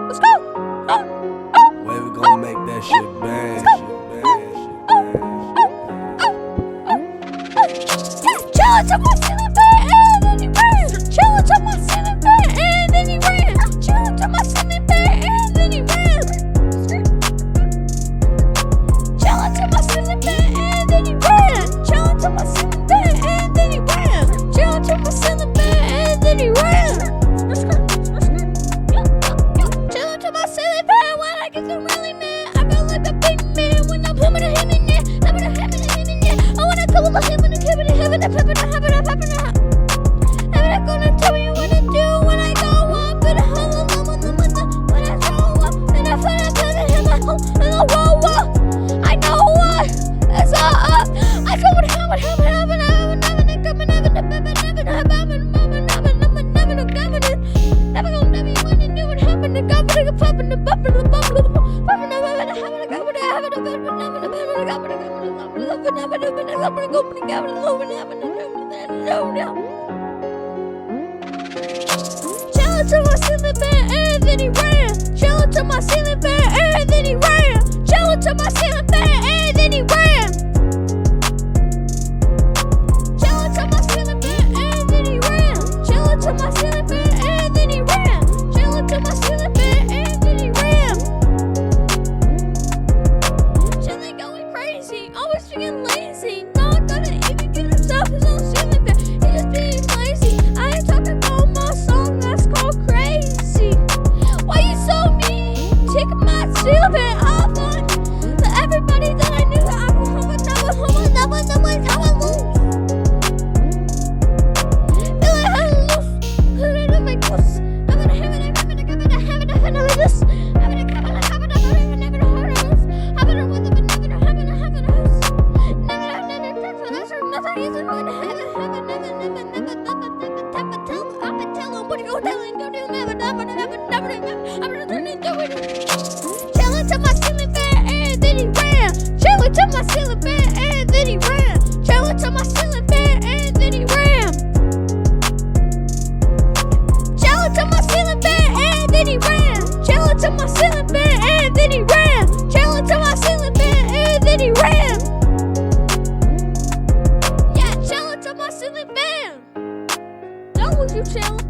Let's go. Wavvy gon' make that shit bang. Chillin' to my ceiling fan and then he ran. Chillin' to my ceiling fan and then he ran. Chillin' to my ceiling fan and then he ran. Chillin' to my ceiling fan and then he ran. Chillin' to my ceiling fan and then he ran. Chillin' to my ceiling fan and then he ran. Chillin' to my ceiling fan when I get so really mad. I feel like a big man when I'm coming to him in there. I wanna come with him in the cabin, heaven, I'm gonna tell you what to do when I go up in the hell when I throw up and I find out that I hit my home and I roll up. I know what it's all up. I go with him, Chillin' to my ceiling fan and then he ran. Chillin' to my ceiling fan and then he ran. Chillin' to my ceiling fan and then he ran. Chillin' to my ceiling fan and then he ran. Chillin' to my ceiling fan and then he ran. Chillin' to my ceiling fan and then he ran. Chillin' going crazy, always being lazy. Not gonna even get himself his own ceiling fan. He just being lazy. I ain't talking about my song that's called Crazy. Why you so mean? Take my ceiling fan off on to everybody that I knew that I was home with, never how I lose. Feel like how I lose. Put it in my clothes. I'm gonna have it like this. Chillin' to my ceiling fan and then he ran. Chillin' to my ceiling fan and then he ran. Chillin' to my ceiling fan and then he ran. Chillin' to my ceiling fan and then he ran. Chillin' to my ceiling fan and then he ran. Chillin' to my ceiling fan and then he ran. Yeah, chillin' to my ceiling fan. Don't lose you chillin'.